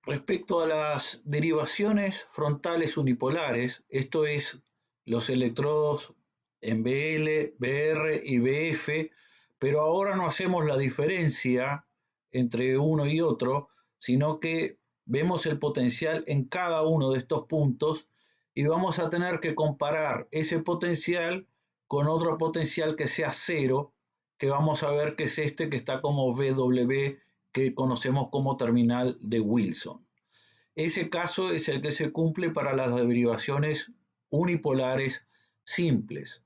Respecto a las derivaciones frontales unipolares, esto es, los electrodos en BL, BR y BF, pero ahora no hacemos la diferencia entre uno y otro, sino que vemos el potencial en cada uno de estos puntos y vamos a tener que comparar ese potencial con otro potencial que sea cero, que vamos a ver que es este que está como VW, que conocemos como terminal de Wilson. Ese caso es el que se cumple para las derivaciones unipolares simples.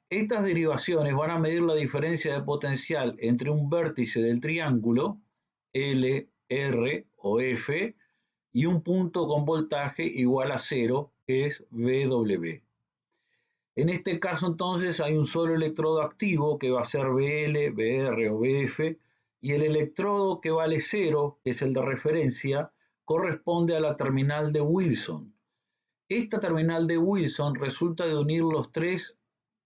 Estas derivaciones van a medir la diferencia de potencial entre un vértice del triángulo L, R o F y un punto con voltaje igual a cero, que es VW. En este caso entonces hay un solo electrodo activo que va a ser BL, BR o BF, y el electrodo que vale cero, que es el de referencia, corresponde a la terminal de Wilson. Esta terminal de Wilson resulta de unir los tres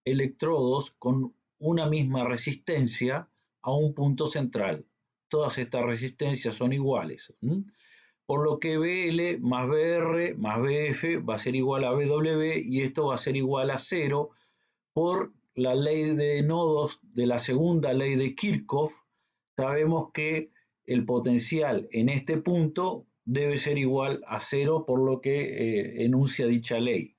electrodos con una misma resistencia a un punto central. Todas estas resistencias son iguales. Por lo que BL más BR más BF va a ser igual a BW y esto va a ser igual a cero por la ley de nodos de la segunda ley de Kirchhoff. Sabemos que el potencial en este punto debe ser igual a cero, por lo que enuncia dicha ley.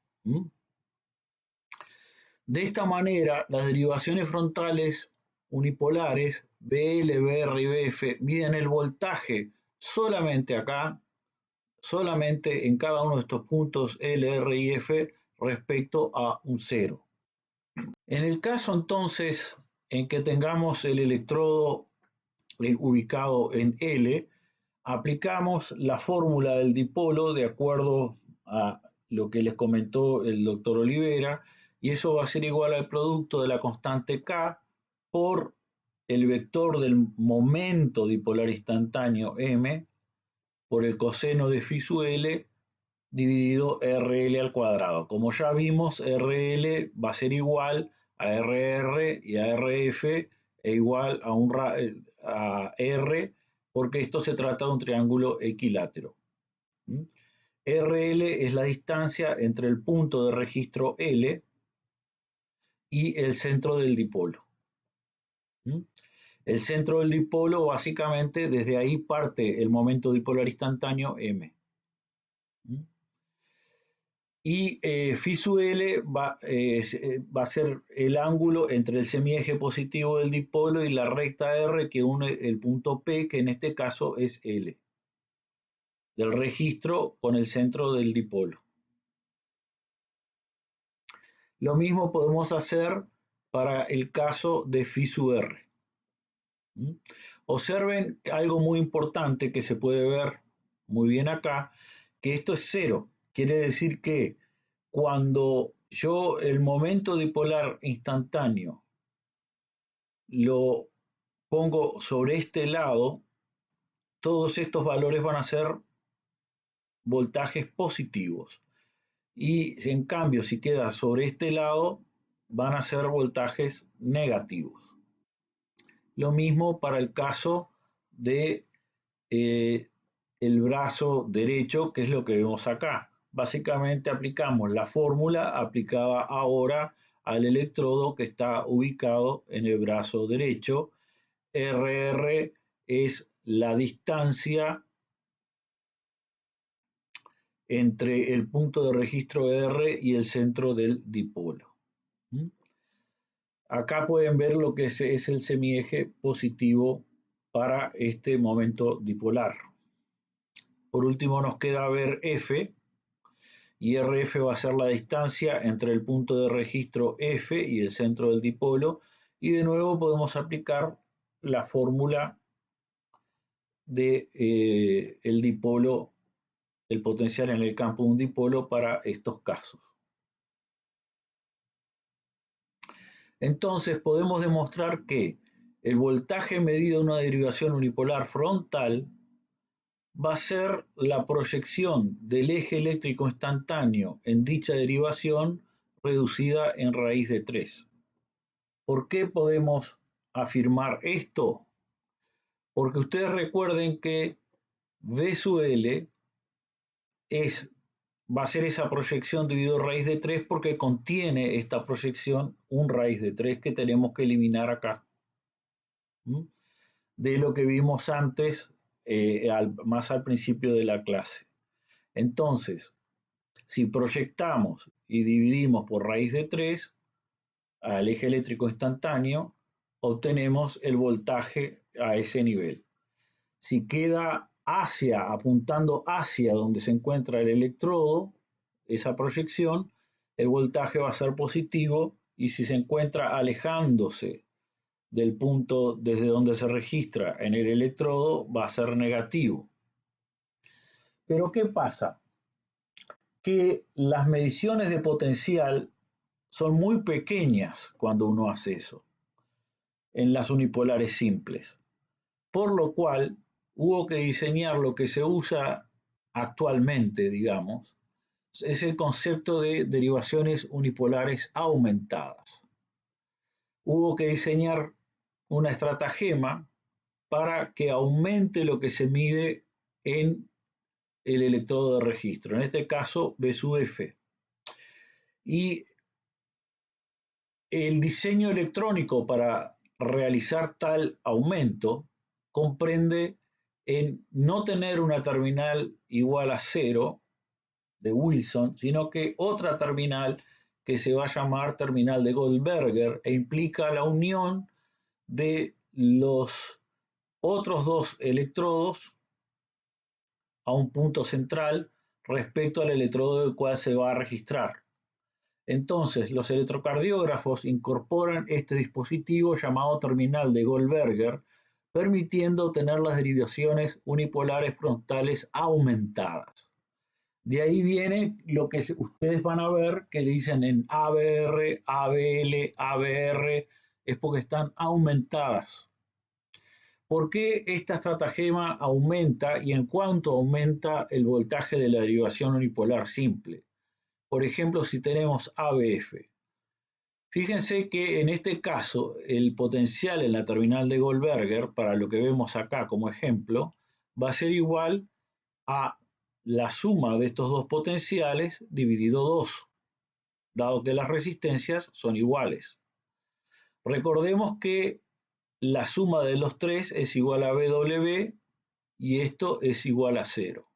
De esta manera, las derivaciones frontales unipolares BL, BR y BF miden el voltaje solamente acá, solamente en cada uno de estos puntos L, R y F respecto a un cero. En el caso entonces en que tengamos el electrodo ubicado en L, aplicamos la fórmula del dipolo de acuerdo a lo que les comentó el doctor Olivera, y eso va a ser igual al producto de la constante K por el vector del momento dipolar instantáneo M por el coseno de phi sub L dividido RL al cuadrado. Como ya vimos, RL va a ser igual a RR y a RF e igual a R, porque esto se trata de un triángulo equilátero. RL es la distancia entre el punto de registro L y el centro del dipolo. El centro del dipolo, básicamente, desde ahí parte el momento dipolar instantáneo M. Y phi sub L va a ser el ángulo entre el semieje positivo del dipolo y la recta R que une el punto P, que en este caso es L, del registro con el centro del dipolo. Lo mismo podemos hacer para el caso de phi sub R. Observen algo muy importante que se puede ver muy bien acá, que esto es cero. Quiere decir que cuando yo el momento dipolar instantáneo lo pongo sobre este lado, todos estos valores van a ser voltajes positivos. Y en cambio, si queda sobre este lado, van a ser voltajes negativos. Lo mismo para el caso de el brazo derecho, que es lo que vemos acá. Básicamente aplicamos la fórmula aplicada ahora al electrodo que está ubicado en el brazo derecho. RR es la distancia entre el punto de registro R y el centro del dipolo. Acá pueden ver lo que es el semieje positivo para este momento dipolar. Por último nos queda ver F, y RF va a ser la distancia entre el punto de registro F y el centro del dipolo, y de nuevo podemos aplicar la fórmula de el dipolo, el potencial en el campo de un dipolo para estos casos. Entonces podemos demostrar que el voltaje medido en una derivación unipolar frontal va a ser la proyección del eje eléctrico instantáneo en dicha derivación reducida en raíz de 3. ¿Por qué podemos afirmar esto? Porque ustedes recuerden que V sub L va a ser esa proyección dividido raíz de 3 porque contiene esta proyección un raíz de 3 que tenemos que eliminar acá. De lo que vimos antes, más al principio de la clase. Entonces, si proyectamos y dividimos por raíz de 3 al eje eléctrico instantáneo, obtenemos el voltaje a ese nivel. Si queda apuntando hacia donde se encuentra el electrodo, esa proyección, el voltaje va a ser positivo, y si se encuentra alejándose del punto desde donde se registra en el electrodo, va a ser negativo. Pero ¿qué pasa? Que las mediciones de potencial son muy pequeñas cuando uno hace eso, en las unipolares simples. Por lo cual, hubo que diseñar lo que se usa actualmente, digamos, es el concepto de derivaciones unipolares aumentadas. Hubo que diseñar una estratagema para que aumente lo que se mide en el electrodo de registro, en este caso B sub F. Y el diseño electrónico para realizar tal aumento comprende en no tener una terminal igual a 0 de Wilson, sino que otra terminal que se va a llamar terminal de Goldberger, e implica la unión de los otros dos electrodos a un punto central respecto al electrodo del cual se va a registrar. Entonces, los electrocardiógrafos incorporan este dispositivo llamado terminal de Goldberger, permitiendo obtener las derivaciones unipolares frontales aumentadas. De ahí viene lo que ustedes van a ver que dicen en ABR, ABL, ABR, es porque están aumentadas. ¿Por qué esta estratagema aumenta y en cuánto aumenta el voltaje de la derivación unipolar simple? Por ejemplo, si tenemos ABF. Fíjense que en este caso el potencial en la terminal de Goldberger, para lo que vemos acá como ejemplo, va a ser igual a la suma de estos dos potenciales dividido 2, dado que las resistencias son iguales. Recordemos que la suma de los tres es igual a BW y esto es igual a 0.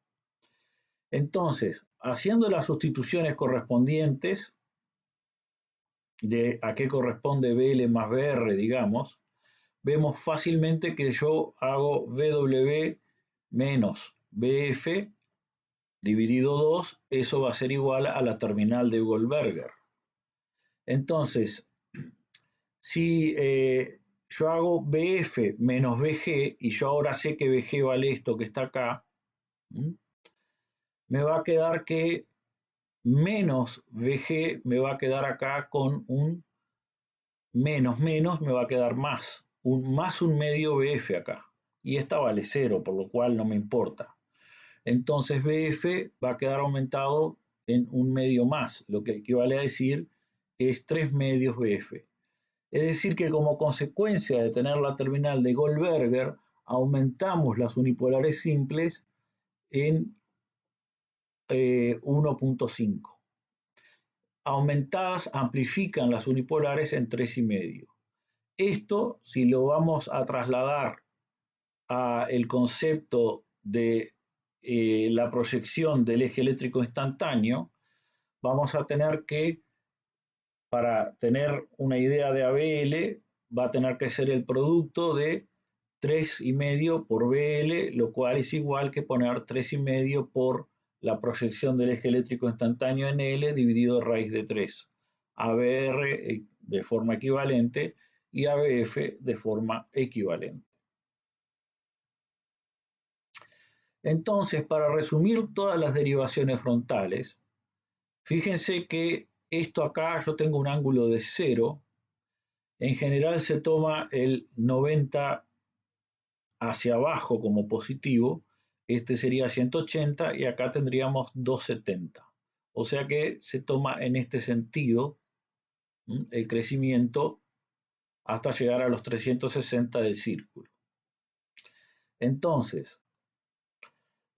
Entonces, haciendo las sustituciones correspondientes de a qué corresponde BL más BR, digamos, vemos fácilmente que yo hago BW menos BF dividido 2, eso va a ser igual a la terminal de Goldberger. Entonces, si yo hago BF menos BG, y yo ahora sé que BG vale esto que está acá, me va a quedar que menos BG me va a quedar acá con un menos me va a quedar más un medio BF acá. Y esta vale 0, por lo cual no me importa. Entonces BF va a quedar aumentado en un medio más, lo que equivale a decir que es 3 medios BF. Es decir, que como consecuencia de tener la terminal de Goldberger, aumentamos las unipolares simples en 1.5. Aumentadas amplifican las unipolares en 3,5. Esto, si lo vamos a trasladar al concepto de la proyección del eje eléctrico instantáneo, vamos a tener que, para tener una idea de ABL, va a tener que ser el producto de 3,5 por BL, lo cual es igual que poner 3,5 por la proyección del eje eléctrico instantáneo en L dividido raíz de 3. ABR de forma equivalente y ABF de forma equivalente. Entonces, para resumir todas las derivaciones frontales, fíjense que esto acá yo tengo un ángulo de 0. En general se toma el 90 hacia abajo como positivo, este sería 180 y acá tendríamos 270. O sea que se toma en este sentido el crecimiento hasta llegar a los 360 del círculo. Entonces,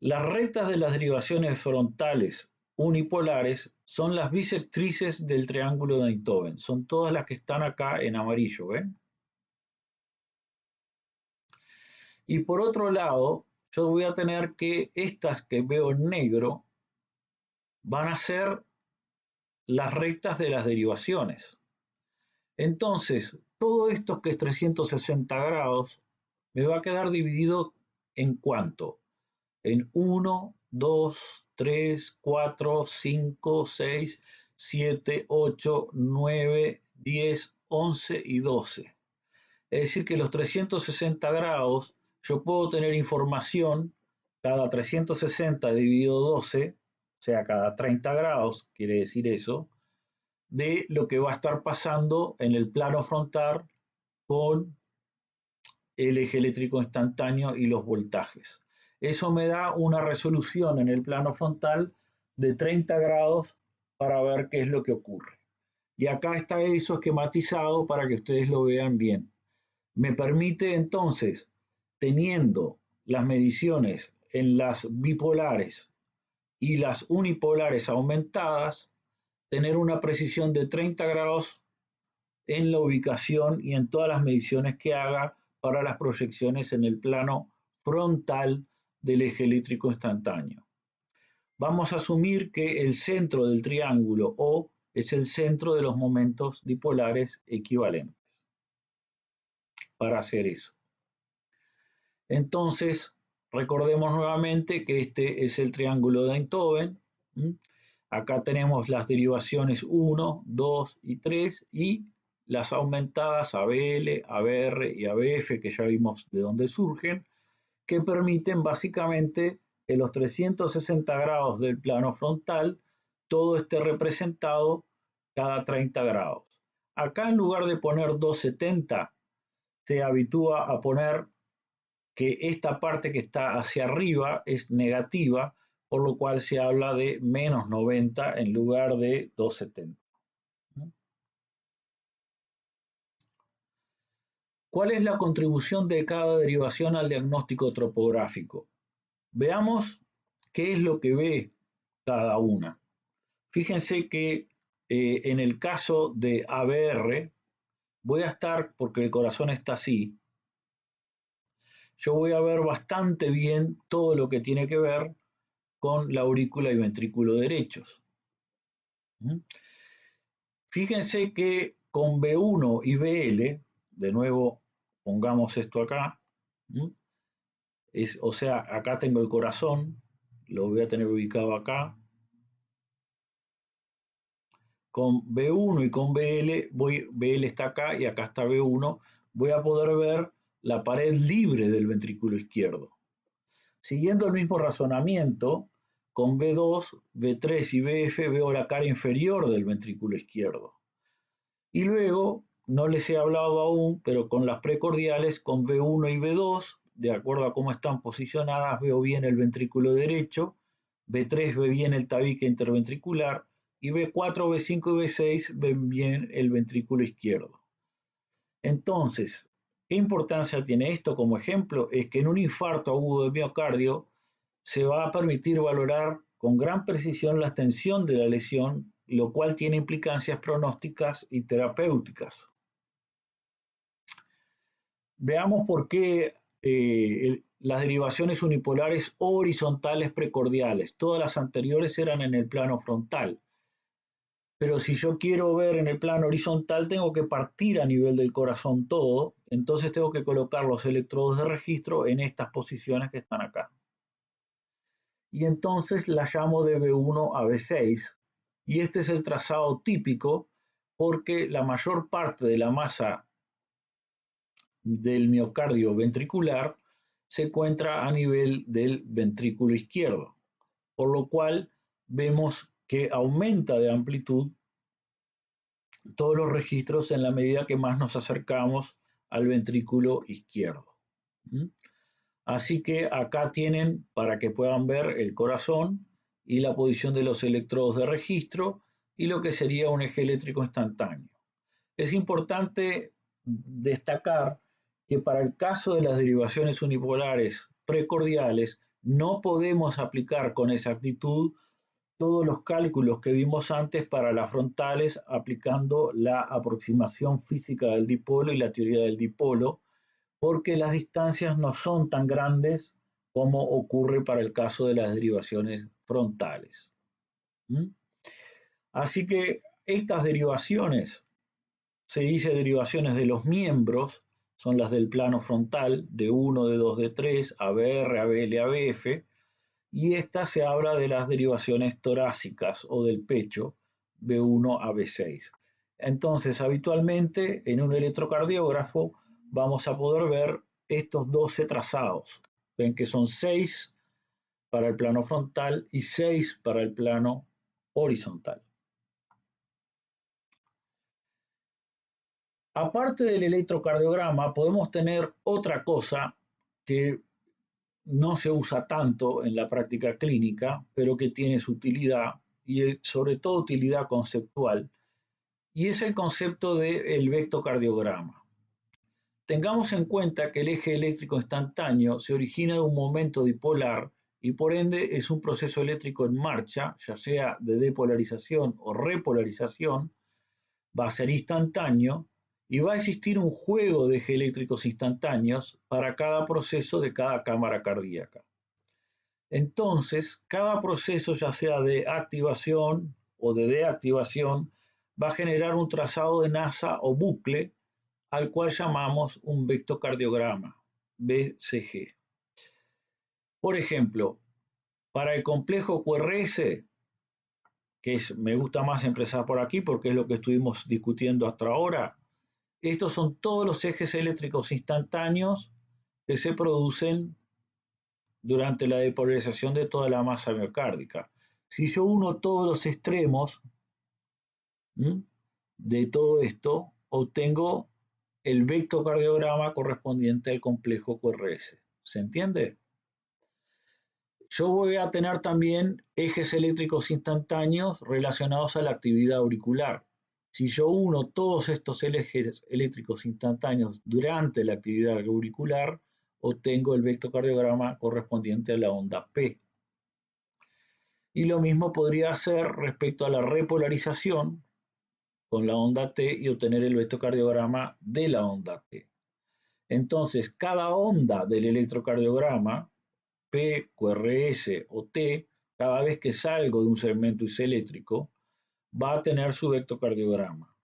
Las rectas de las derivaciones frontales unipolares son las bisectrices del triángulo de Einthoven. Son todas las que están acá en amarillo, ¿ven? Y por otro lado, yo voy a tener que estas que veo en negro van a ser las rectas de las derivaciones. Entonces, todo esto que es 360 grados me va a quedar dividido en cuánto. En 1, 2, 3, 4, 5, 6, 7, 8, 9, 10, 11 y 12. Es decir, que los 360 grados yo puedo tener información cada 360 dividido 12, o sea, cada 30 grados, quiere decir eso, de lo que va a estar pasando en el plano frontal con el eje eléctrico instantáneo y los voltajes. Eso me da una resolución en el plano frontal de 30 grados para ver qué es lo que ocurre. Y acá está eso esquematizado para que ustedes lo vean bien. Me permite entonces, teniendo las mediciones en las bipolares y las unipolares aumentadas, tener una precisión de 30 grados en la ubicación y en todas las mediciones que haga para las proyecciones en el plano frontal del eje eléctrico instantáneo. Vamos a asumir que el centro del triángulo O es el centro de los momentos dipolares equivalentes para hacer eso. Entonces, recordemos nuevamente que este es el triángulo de Einthoven. Acá tenemos las derivaciones 1, 2 y 3 y las aumentadas ABL, ABR y ABF, que ya vimos de dónde surgen, que permiten básicamente que los 360 grados del plano frontal todo esté representado cada 30 grados. Acá en lugar de poner 270, se habitúa a poner que esta parte que está hacia arriba es negativa, por lo cual se habla de menos 90 en lugar de 270. ¿Cuál es la contribución de cada derivación al diagnóstico topográfico? Veamos qué es lo que ve cada una. Fíjense que en el caso de ABR, voy a estar, porque el corazón está así, yo voy a ver bastante bien todo lo que tiene que ver con la aurícula y ventrículo derechos. Fíjense que con B1 y BL, de nuevo pongamos esto acá, o sea, acá tengo el corazón, lo voy a tener ubicado acá. Con B1 y con BL, BL está acá y acá está B1, voy a poder ver la pared libre del ventrículo izquierdo. Siguiendo el mismo razonamiento, con B2, B3 y BF veo la cara inferior del ventrículo izquierdo. Y luego, no les he hablado aún, pero con las precordiales, con B1 y B2, de acuerdo a cómo están posicionadas, veo bien el ventrículo derecho, B3 ve bien el tabique interventricular, y B4, B5 y B6 ven bien el ventrículo izquierdo. Entonces, ¿qué importancia tiene esto como ejemplo? Es que en un infarto agudo de miocardio se va a permitir valorar con gran precisión la extensión de la lesión, lo cual tiene implicancias pronósticas y terapéuticas. Veamos por qué las derivaciones unipolares horizontales precordiales. Todas las anteriores eran en el plano frontal. Pero si yo quiero ver en el plano horizontal, tengo que partir a nivel del corazón todo, entonces tengo que colocar los electrodos de registro en estas posiciones que están acá. Y entonces la llamo de B1 a B6, y este es el trazado típico porque la mayor parte de la masa del miocardio ventricular se encuentra a nivel del ventrículo izquierdo, por lo cual vemos que aumenta de amplitud todos los registros en la medida que más nos acercamos al ventrículo izquierdo. Así que acá tienen para que puedan ver el corazón y la posición de los electrodos de registro y lo que sería un eje eléctrico instantáneo. Es importante destacar que para el caso de las derivaciones unipolares precordiales, no podemos aplicar con exactitud todos los cálculos que vimos antes para las frontales aplicando la aproximación física del dipolo y la teoría del dipolo, porque las distancias no son tan grandes como ocurre para el caso de las derivaciones frontales. ¿Mm? Así que estas derivaciones, se dice derivaciones de los miembros, son las del plano frontal, de 1, de 2, de 3, ABR, ABL, ABF, y esta se habla de las derivaciones torácicas o del pecho, B1 a B6. Entonces, habitualmente en un electrocardiógrafo vamos a poder ver estos 12 trazados. Ven que son 6 para el plano frontal y 6 para el plano horizontal. Aparte del electrocardiograma, podemos tener otra cosa que no se usa tanto en la práctica clínica, pero que tiene su utilidad y sobre todo utilidad conceptual, y es el concepto del vectocardiograma. Tengamos en cuenta que el eje eléctrico instantáneo se origina de un momento dipolar y por ende es un proceso eléctrico en marcha, ya sea de depolarización o repolarización, va a ser instantáneo y va a existir un juego de ejes eléctricos instantáneos para cada proceso de cada cámara cardíaca. Entonces, cada proceso, ya sea de activación o de deactivación, va a generar un trazado de NASA o bucle al cual llamamos un vectocardiograma, BCG. Por ejemplo, para el complejo QRS, que me gusta más empezar por aquí porque es lo que estuvimos discutiendo hasta ahora, estos son todos los ejes eléctricos instantáneos que se producen durante la depolarización de toda la masa miocárdica. Si yo uno todos los extremos de todo esto, obtengo el vectocardiograma correspondiente al complejo QRS. ¿Se entiende? Yo voy a tener también ejes eléctricos instantáneos relacionados a la actividad auricular. Si yo uno todos estos ejes eléctricos instantáneos durante la actividad auricular, obtengo el vectocardiograma correspondiente a la onda P. Y lo mismo podría hacer respecto a la repolarización con la onda T y obtener el vectocardiograma de la onda T. Entonces, cada onda del electrocardiograma, P, QRS o T, cada vez que salgo de un segmento isoeléctrico, va a tener su vectocardiograma.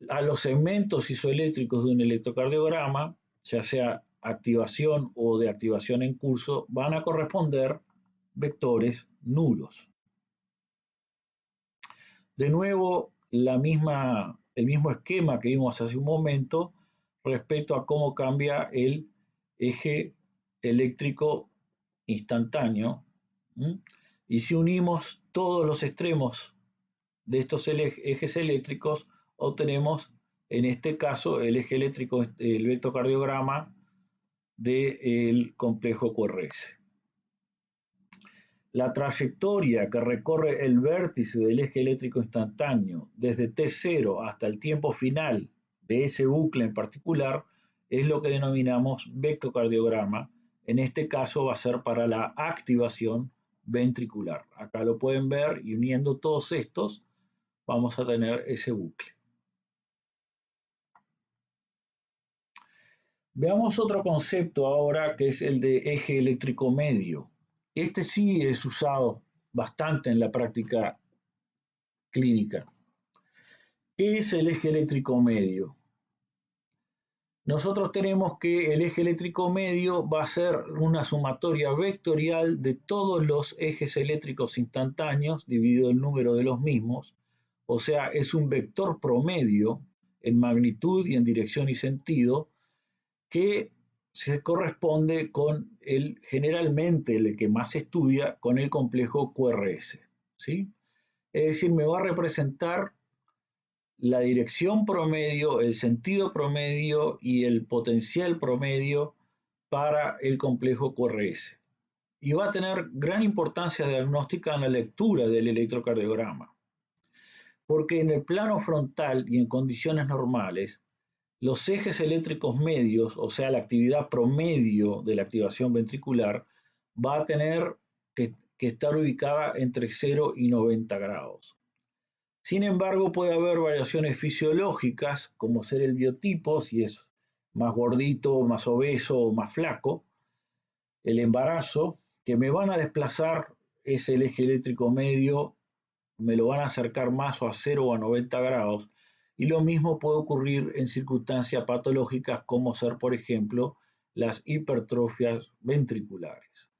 A los segmentos isoeléctricos de un electrocardiograma, ya sea activación o deactivación en curso, van a corresponder vectores nulos. De nuevo, el mismo esquema que vimos hace un momento respecto a cómo cambia el eje eléctrico instantáneo. Y si unimos todos los extremos de estos ejes eléctricos, obtenemos en este caso el eje eléctrico, el vectocardiograma del complejo QRS. La trayectoria que recorre el vértice del eje eléctrico instantáneo desde T0 hasta el tiempo final de ese bucle en particular es lo que denominamos vectocardiograma. En este caso va a ser para la activación ventricular. Acá lo pueden ver y uniendo todos estos vamos a tener ese bucle. Veamos otro concepto ahora que es el de eje eléctrico medio. Este sí es usado bastante en la práctica clínica. ¿Qué es el eje eléctrico medio? Nosotros tenemos que el eje eléctrico medio va a ser una sumatoria vectorial de todos los ejes eléctricos instantáneos dividido el número de los mismos, o sea, es un vector promedio en magnitud y en dirección y sentido que se corresponde con generalmente el que más se estudia, con el complejo QRS, ¿sí? Es decir, me va a representar la dirección promedio, el sentido promedio y el potencial promedio para el complejo QRS. Y va a tener gran importancia diagnóstica en la lectura del electrocardiograma. Porque en el plano frontal y en condiciones normales, los ejes eléctricos medios, o sea, la actividad promedio de la activación ventricular, va a tener que estar ubicada entre 0 y 90 grados. Sin embargo, puede haber variaciones fisiológicas, como ser el biotipo, si es más gordito, más obeso o más flaco, el embarazo, que me van a desplazar ese eje eléctrico medio, me lo van a acercar más o a 0 o a 90 grados, y lo mismo puede ocurrir en circunstancias patológicas como ser, por ejemplo, las hipertrofias ventriculares.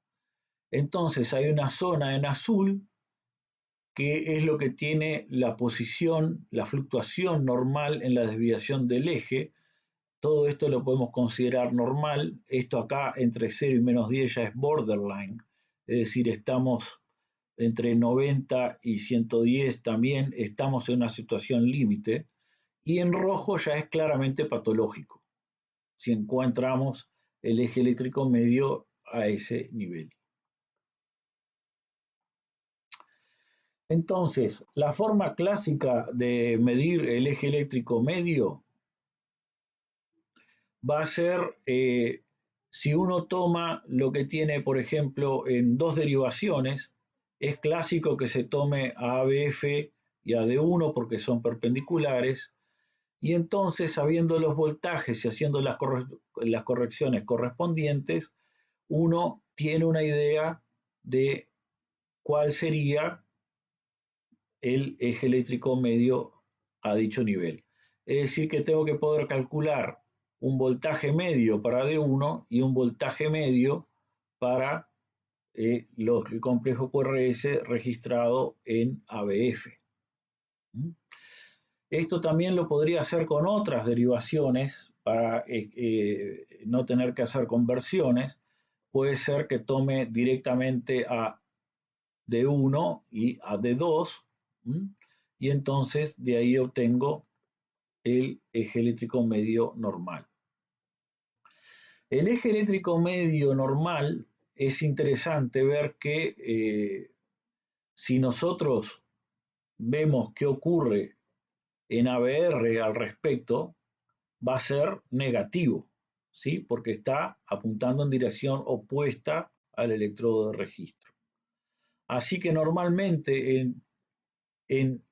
Entonces hay una zona en azul que es lo que tiene la posición, la fluctuación normal en la desviación del eje. Todo esto lo podemos considerar normal. Esto acá entre 0 y menos 10 ya es borderline, es decir, estamos entre 90 y 110 también, estamos en una situación límite. Y en rojo ya es claramente patológico, si encontramos el eje eléctrico medio a ese nivel. Entonces, la forma clásica de medir el eje eléctrico medio va a ser si uno toma lo que tiene, por ejemplo, en dos derivaciones, es clásico que se tome a ABF y a D1 porque son perpendiculares, y entonces, sabiendo los voltajes y haciendo las correcciones correspondientes, uno tiene una idea de cuál sería el eje eléctrico medio a dicho nivel. Es decir, que tengo que poder calcular un voltaje medio para D1 y un voltaje medio para el complejo QRS registrado en ABF. Esto también lo podría hacer con otras derivaciones para no tener que hacer conversiones. Puede ser que tome directamente a D1 y a D2, y entonces de ahí obtengo el eje eléctrico medio normal. El eje eléctrico medio normal es interesante ver que si nosotros vemos qué ocurre en ABR al respecto, va a ser negativo, ¿sí? Porque está apuntando en dirección opuesta al electrodo de registro. Así que normalmente en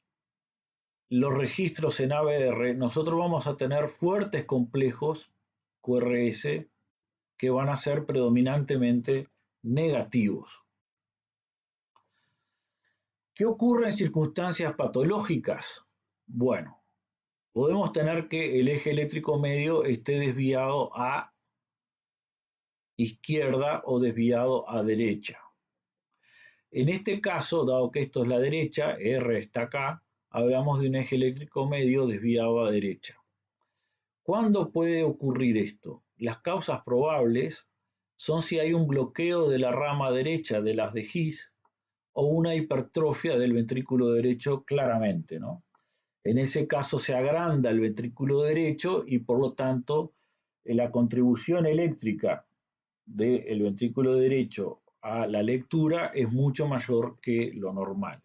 los registros en ABR, nosotros vamos a tener fuertes complejos QRS que van a ser predominantemente negativos. ¿Qué ocurre en circunstancias patológicas? Bueno, podemos tener que el eje eléctrico medio esté desviado a izquierda o desviado a derecha. En este caso, dado que esto es la derecha, R está acá, hablamos de un eje eléctrico medio desviado a derecha. ¿Cuándo puede ocurrir esto? Las causas probables son si hay un bloqueo de la rama derecha de las de His o una hipertrofia del ventrículo derecho claramente, ¿no? En ese caso se agranda el ventrículo derecho y por lo tanto la contribución eléctrica del ventrículo derecho a la lectura es mucho mayor que lo normal.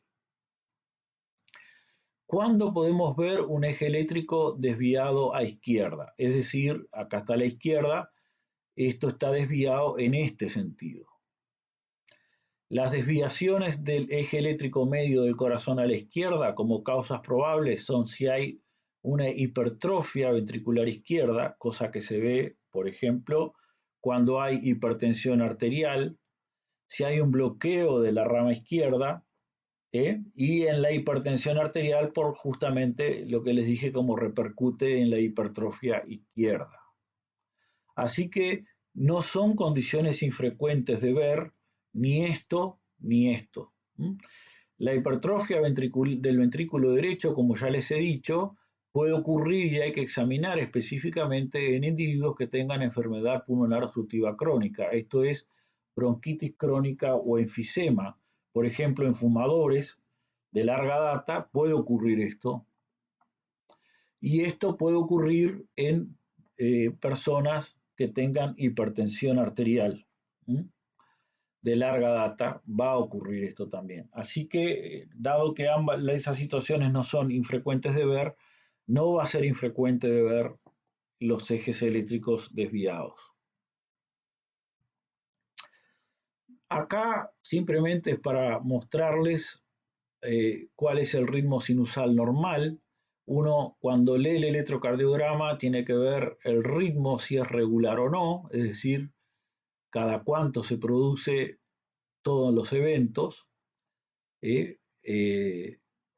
¿Cuándo podemos ver un eje eléctrico desviado a izquierda? Es decir, acá está a la izquierda, esto está desviado en este sentido. Las desviaciones del eje eléctrico medio del corazón a la izquierda como causas probables son si hay una hipertrofia ventricular izquierda, cosa que se ve, por ejemplo, cuando hay hipertensión arterial, si hay un bloqueo de la rama izquierda, y en la hipertensión arterial por justamente lo que les dije como repercute en la hipertrofia izquierda. Así que no son condiciones infrecuentes de ver ni esto ni esto. La hipertrofia del ventrículo derecho, como ya les he dicho, puede ocurrir y hay que examinar específicamente en individuos que tengan enfermedad pulmonar obstructiva crónica, esto es bronquitis crónica o enfisema. Por ejemplo, en fumadores de larga data puede ocurrir esto. Y esto puede ocurrir en personas que tengan hipertensión arterial. De larga data va a ocurrir esto también. Así que, dado que esas situaciones no son infrecuentes de ver, no va a ser infrecuente de ver los ejes eléctricos desviados. Acá simplemente es para mostrarles cuál es el ritmo sinusal normal. Uno cuando lee el electrocardiograma tiene que ver el ritmo, si es regular o no, es decir, cada cuánto se produce todos los eventos,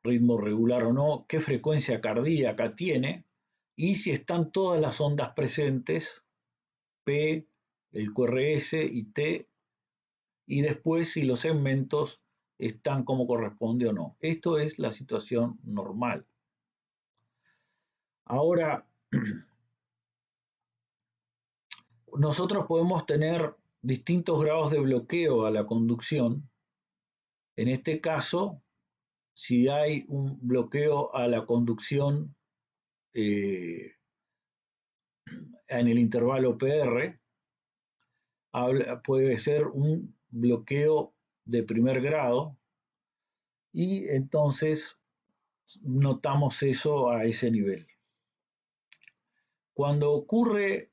ritmo regular o no, qué frecuencia cardíaca tiene y si están todas las ondas presentes, P, el QRS y T, y después si los segmentos están como corresponde o no. Esto es la situación normal. Ahora, nosotros podemos tener distintos grados de bloqueo a la conducción. En este caso, si hay un bloqueo a la conducción en el intervalo PR, puede ser un bloqueo de primer grado y entonces notamos eso a ese nivel. Cuando ocurre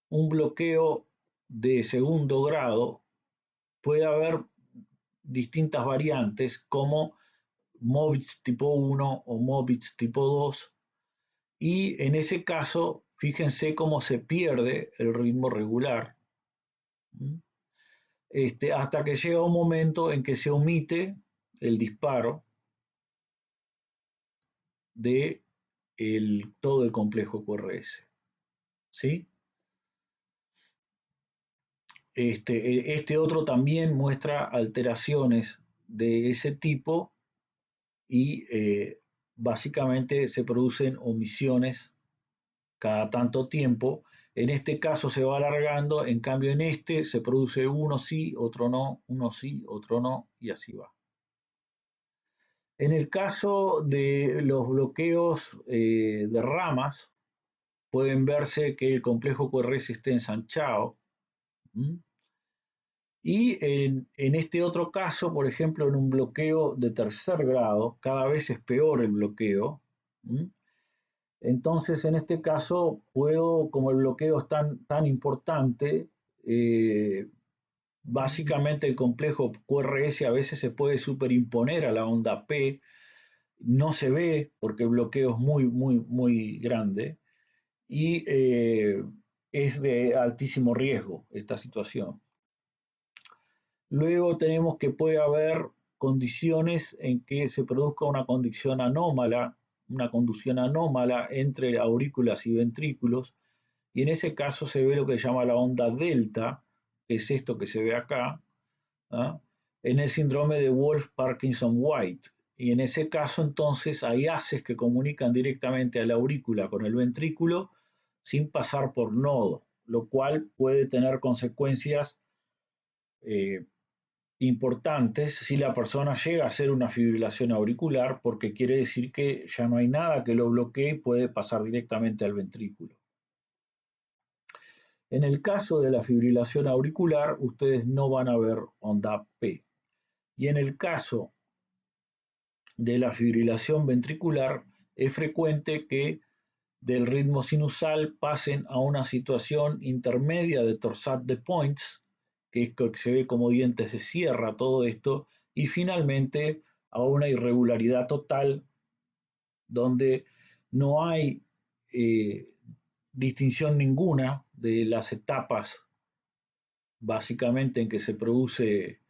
un bloqueo de segundo grado, puede haber distintas variantes como Movitz tipo 1 o Movitz tipo 2, y en ese caso, fíjense cómo se pierde el ritmo regular, hasta que llega un momento en que se omite el disparo de todo el complejo QRS. ¿Sí? Este otro también muestra alteraciones de ese tipo y básicamente se producen omisiones cada tanto tiempo. En este caso se va alargando, en cambio en este se produce uno sí, otro no, uno sí, otro no, y así va. En el caso de los bloqueos de ramas, pueden verse que el complejo QRS está ensanchado. Y en este otro caso, por ejemplo, en un bloqueo de tercer grado, cada vez es peor el bloqueo. Entonces, en este caso, puedo, como el bloqueo es tan importante, básicamente el complejo QRS a veces se puede superimponer a la onda P, no se ve porque el bloqueo es muy grande y es de altísimo riesgo esta situación. Luego tenemos que puede haber condiciones en que se produzca una conducción anómala entre aurículas y ventrículos, y en ese caso se ve lo que se llama la onda delta, que es esto que se ve acá, ¿ah? En el síndrome de Wolff-Parkinson-White. Y en ese caso entonces hay haces que comunican directamente a la aurícula con el ventrículo sin pasar por nodo, lo cual puede tener consecuencias importantes si la persona llega a hacer una fibrilación auricular, porque quiere decir que ya no hay nada que lo bloquee y puede pasar directamente al ventrículo. En el caso de la fibrilación auricular, ustedes no van a ver onda P. Y en el caso de la fibrilación ventricular, es frecuente que del ritmo sinusal pasen a una situación intermedia de torsade de Points, que es que se ve como dientes de sierra, todo esto, y finalmente a una irregularidad total donde no hay distinción ninguna de las etapas básicamente en que se produce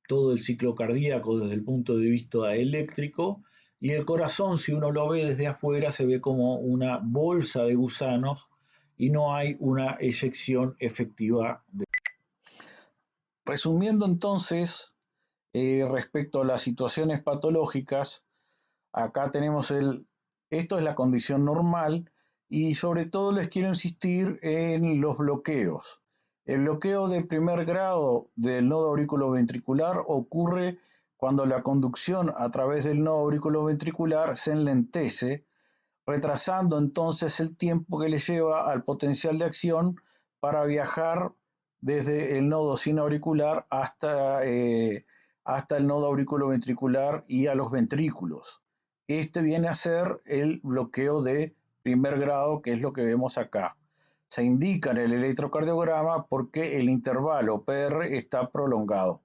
todo el ciclo cardíaco desde el punto de vista eléctrico, y el corazón, si uno lo ve desde afuera, se ve como una bolsa de gusanos y no hay una eyección efectiva. Resumiendo entonces, respecto a las situaciones patológicas, acá tenemos esto es la condición normal, y sobre todo les quiero insistir en los bloqueos. El bloqueo de primer grado del nodo auriculoventricular ocurre cuando la conducción a través del nodo auriculoventricular se enlentece, retrasando entonces el tiempo que le lleva al potencial de acción para viajar desde el nodo sinauricular hasta el nodo auriculoventricular y a los ventrículos. Este viene a ser el bloqueo de primer grado, que es lo que vemos acá. se indica en el electrocardiograma porque el intervalo PR está prolongado.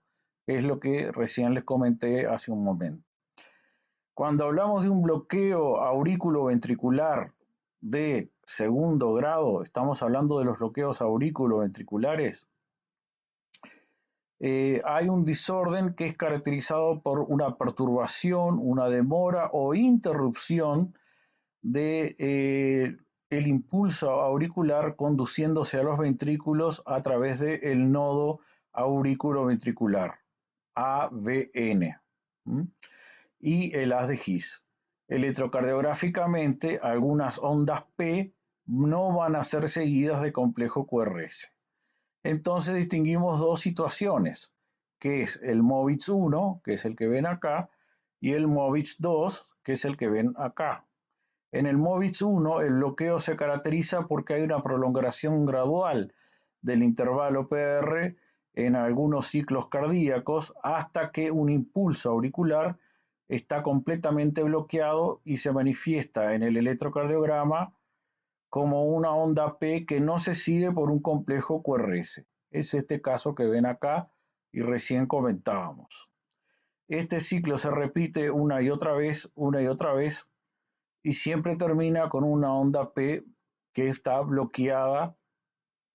Es lo que recién les comenté hace un momento. Cuando hablamos de un bloqueo aurículo-ventricular de segundo grado, estamos hablando de los bloqueos auriculoventriculares. Hay un desorden que es caracterizado por una perturbación, una demora o interrupción de el impulso auricular conduciéndose a los ventrículos a través del nodo auriculoventricular, AVN, y el haz de His. Electrocardiográficamente, algunas ondas P no van a ser seguidas de complejo QRS. Entonces distinguimos dos situaciones, que es el MOVITS 1, que es el que ven acá, y el MOVITS 2, que es el que ven acá. En el MOVITS 1, el bloqueo se caracteriza porque hay una prolongación gradual del intervalo PR en algunos ciclos cardíacos hasta que un impulso auricular está completamente bloqueado y se manifiesta en el electrocardiograma como una onda P que no se sigue por un complejo QRS. Es este caso que ven acá y recién comentábamos. Este ciclo se repite una y otra vez, y siempre termina con una onda P que está bloqueada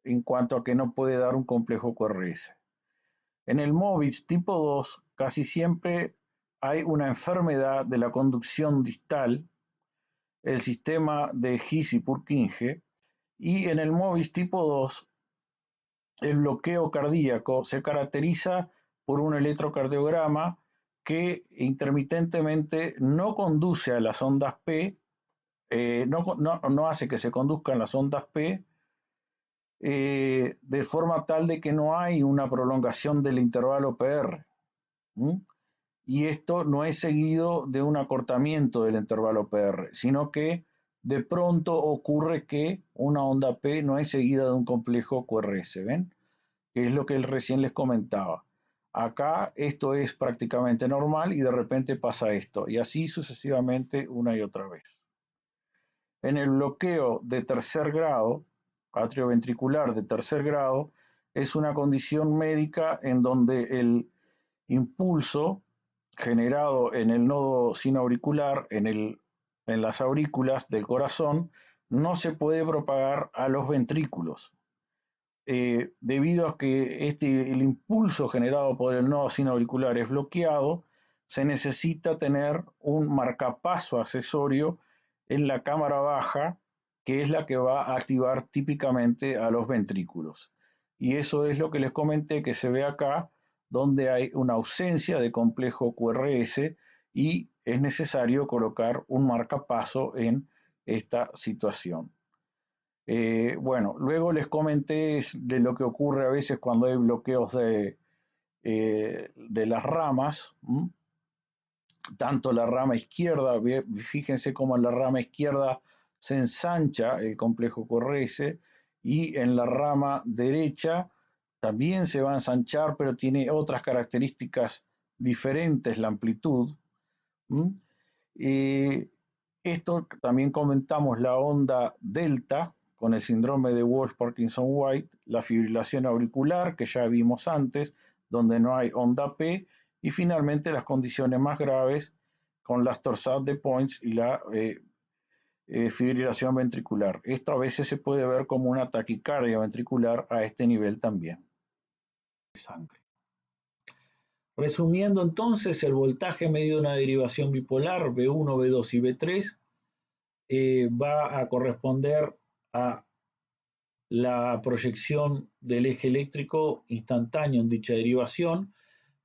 en cuanto a que no puede dar un complejo QRS. En el MOVITS tipo 2 casi siempre hay una enfermedad de la conducción distal, el sistema de His y Purkinje, y en el MOVITS tipo 2 el bloqueo cardíaco se caracteriza por un electrocardiograma que intermitentemente no conduce a las ondas P, no hace que se conduzcan las ondas P, de forma tal de que no hay una prolongación del intervalo PR. Y esto no es seguido de un acortamiento del intervalo PR, sino que de pronto ocurre que una onda P no es seguida de un complejo QRS, ¿ven? Que es lo que recién les comentaba. Acá esto es prácticamente normal y de repente pasa esto, y así sucesivamente una y otra vez. En el bloqueo de tercer grado, atrioventricular de tercer grado, es una condición médica en donde el impulso generado en el nodo sinauricular, en las aurículas del corazón, no se puede propagar a los ventrículos. Debido a que el impulso generado por el nodo sinauricular es bloqueado, se necesita tener un marcapaso accesorio en la cámara baja, que es la que va a activar típicamente a los ventrículos. Y eso es lo que les comenté que se ve acá, donde hay una ausencia de complejo QRS y es necesario colocar un marcapaso en esta situación. Bueno, luego les comenté de lo que ocurre a veces cuando hay bloqueos de las ramas, tanto la rama izquierda, fíjense cómo en la rama izquierda se ensancha el complejo QRS y en la rama derecha también se va a ensanchar, pero tiene otras características diferentes la amplitud. Esto también comentamos la onda delta con el síndrome de Wolff-Parkinson-White, la fibrilación auricular que ya vimos antes, donde no hay onda P, y finalmente las condiciones más graves con las torsades de Points y la fibrilación ventricular. Esto a veces se puede ver como una taquicardia ventricular a este nivel también. Sangre. Resumiendo entonces, el voltaje medio de una derivación bipolar B1, B2 y B3 va a corresponder a la proyección del eje eléctrico instantáneo en dicha derivación,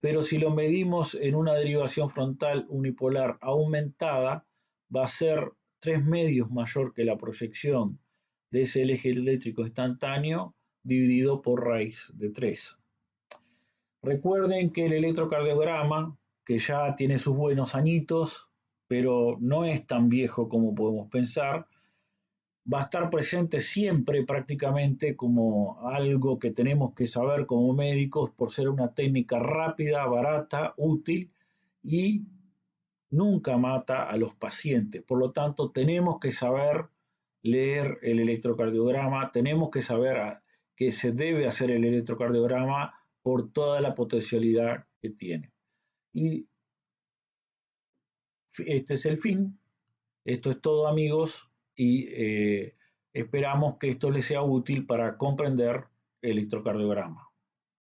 pero si lo medimos en una derivación frontal unipolar aumentada, va a ser 3 medios mayor que la proyección de ese eje eléctrico instantáneo dividido por raíz de 3. Recuerden que el electrocardiograma, que ya tiene sus buenos añitos, pero no es tan viejo como podemos pensar, va a estar presente siempre prácticamente como algo que tenemos que saber como médicos por ser una técnica rápida, barata, útil y nunca mata a los pacientes. Por lo tanto, tenemos que saber leer el electrocardiograma, tenemos que saber que se debe hacer el electrocardiograma por toda la potencialidad que tiene. Y este es el fin. Esto es todo, amigos, y esperamos que esto les sea útil para comprender el electrocardiograma.